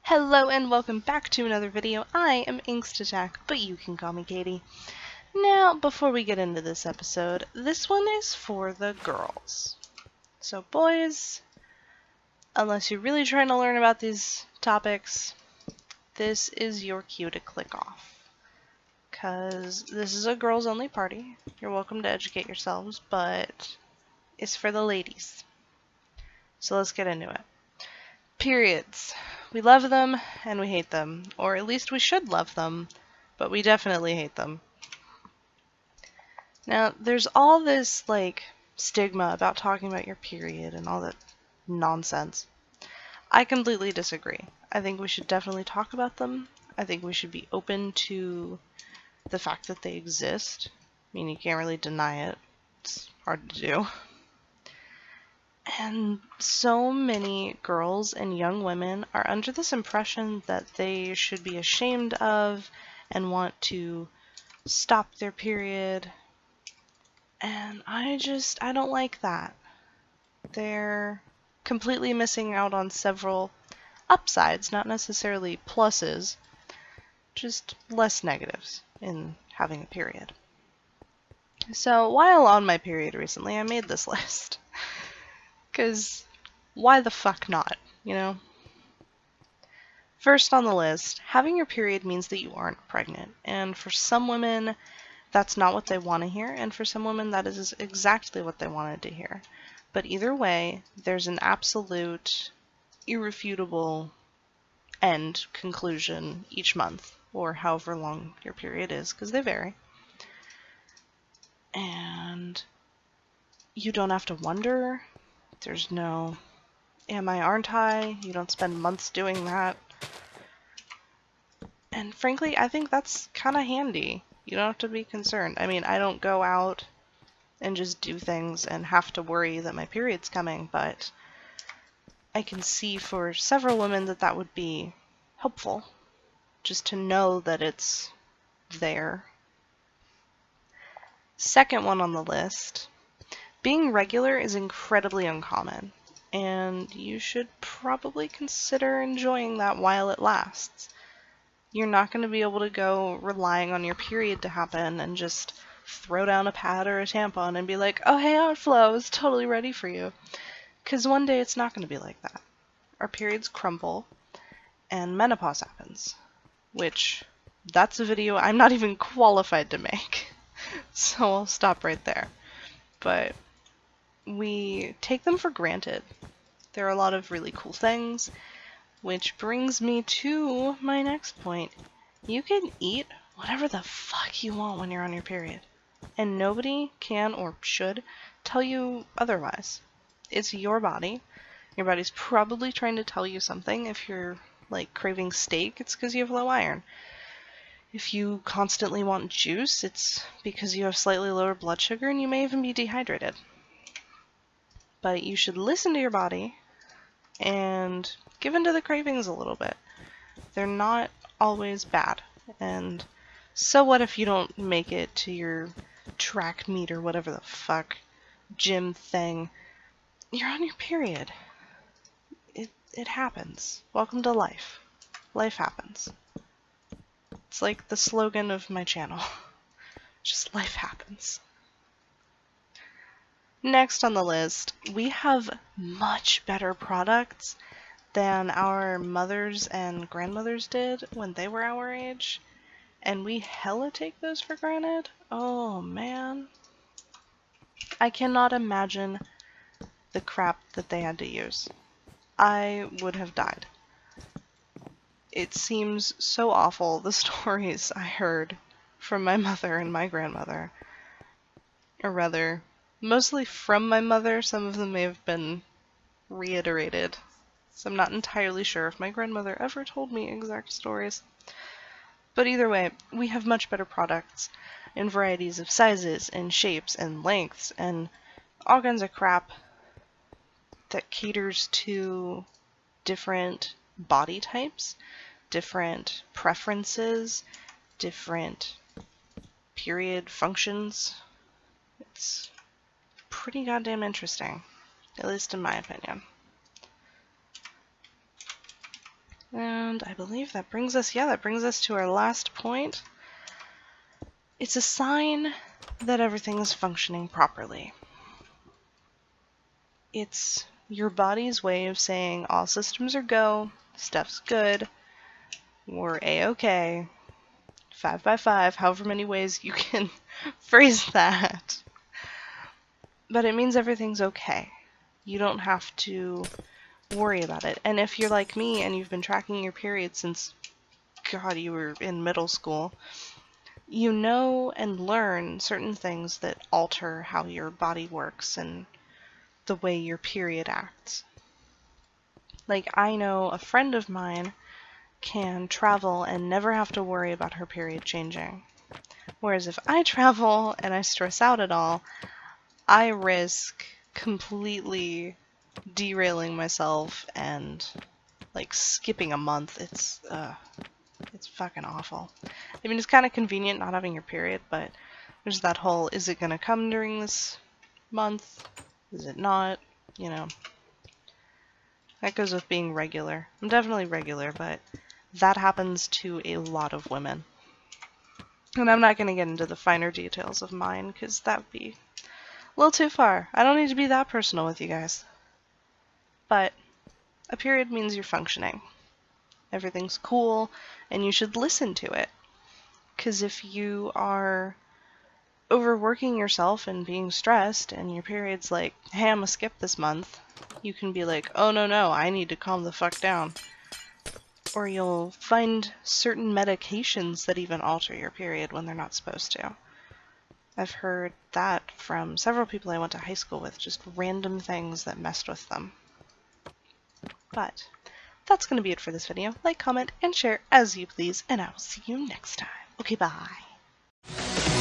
Hello and welcome back to another video. I am Angst, but you can call me Katie. Now, before we get into this episode, this one is for the girls. So boys, unless you're really trying to learn about these topics, this is your cue to click off. Because this is a girls only party. You're welcome to educate yourselves, but it's for the ladies. So let's get into it. Periods. We love them and we hate them. Or at least we should love them, but we definitely hate them. Now, there's all this, stigma about talking about your period and all that nonsense. I completely disagree. I think we should definitely talk about them. I think we should be open to the fact that they exist. I mean, you can't really deny it. It's hard to do. And so many girls and young women are under this impression that they should be ashamed of and want to stop their period. And I don't like that. They're completely missing out on several upsides, not necessarily pluses, just less negatives in having a period. So while on my period recently, I made this list. Because why the fuck not, you know? First on the list, having your period means that you aren't pregnant. And for some women, that's not what they want to hear. And for some women, that is exactly what they wanted to hear. But either way, there's an absolute, irrefutable end conclusion each month, or however long your period is, because they vary. And you don't have to wonder. There's no, am I, aren't I? You don't spend months doing that. And frankly, I think that's kind of handy. You don't have to be concerned. I mean, I don't go out and just do things and have to worry that my period's coming, but I can see for several women that that would be helpful, just to know that it's there. Second one on the list, being regular is incredibly uncommon, and you should probably consider enjoying that while it lasts. You're not going to be able to go relying on your period to happen and just throw down a pad or a tampon and be like, oh hey, outflow, I was totally ready for you. Because one day it's not going to be like that. Our periods crumble, and menopause happens. Which, that's a video I'm not even qualified to make. So I'll stop right there. But we take them for granted. There are a lot of really cool things, which brings me to my next point. You can eat whatever the fuck you want when you're on your period, and nobody can or should tell you otherwise. It's your body. Your body's probably trying to tell you something. If you're, craving steak, it's because you have low iron. If you constantly want juice, it's because you have slightly lower blood sugar and you may even be dehydrated. But you should listen to your body and give in to the cravings a little bit. They're not always bad. And so what if you don't make it to your track meet or whatever the fuck gym thing? You're on your period. It happens. Welcome to life. Life happens. It's like the slogan of my channel. Just life happens. Next on the list, we have much better products than our mothers and grandmothers did when they were our age. And we hella take those for granted. Oh man. I cannot imagine the crap that they had to use. I would have died. It seems so awful, the stories I heard from my mother and my grandmother. Or rather, mostly from my mother. Some of them may have been reiterated. So I'm not entirely sure if my grandmother ever told me exact stories. But either way, we have much better products in varieties of sizes and shapes and lengths and all kinds of crap that caters to different body types, different preferences, different period functions. It's pretty goddamn interesting, at least in my opinion. And And I believe that brings us to our last point. It's a sign that everything is functioning properly. It's your body's way of saying all systems are go, stuff's good, we're A-okay, 5 by 5, however many ways you can phrase that. But it means everything's okay. You don't have to worry about it. And if you're like me and you've been tracking your period since, God, you were in middle school, you know and learn certain things that alter how your body works and the way your period acts. Like, I know a friend of mine can travel and never have to worry about her period changing. Whereas if I travel and I stress out at all, I risk completely derailing myself and like skipping a month. It's fucking awful. I mean, it's kind of convenient not having your period, but there's that whole, is it gonna come during this month? Is it not? You know. That goes with being regular. I'm definitely regular, but that happens to a lot of women. And I'm not gonna get into the finer details of mine, because that would be a little too far. I don't need to be that personal with you guys. But a period means you're functioning. Everything's cool, and you should listen to it. Because if you are overworking yourself and being stressed, and your period's like, hey, I'm gonna skip this month, you can be like, oh no, I need to calm the fuck down. Or you'll find certain medications that even alter your period when they're not supposed to. I've heard that from several people I went to high school with, just random things that messed with them. But that's going to be it for this video. Like, comment, and share as you please, and I will see you next time. Okay, bye.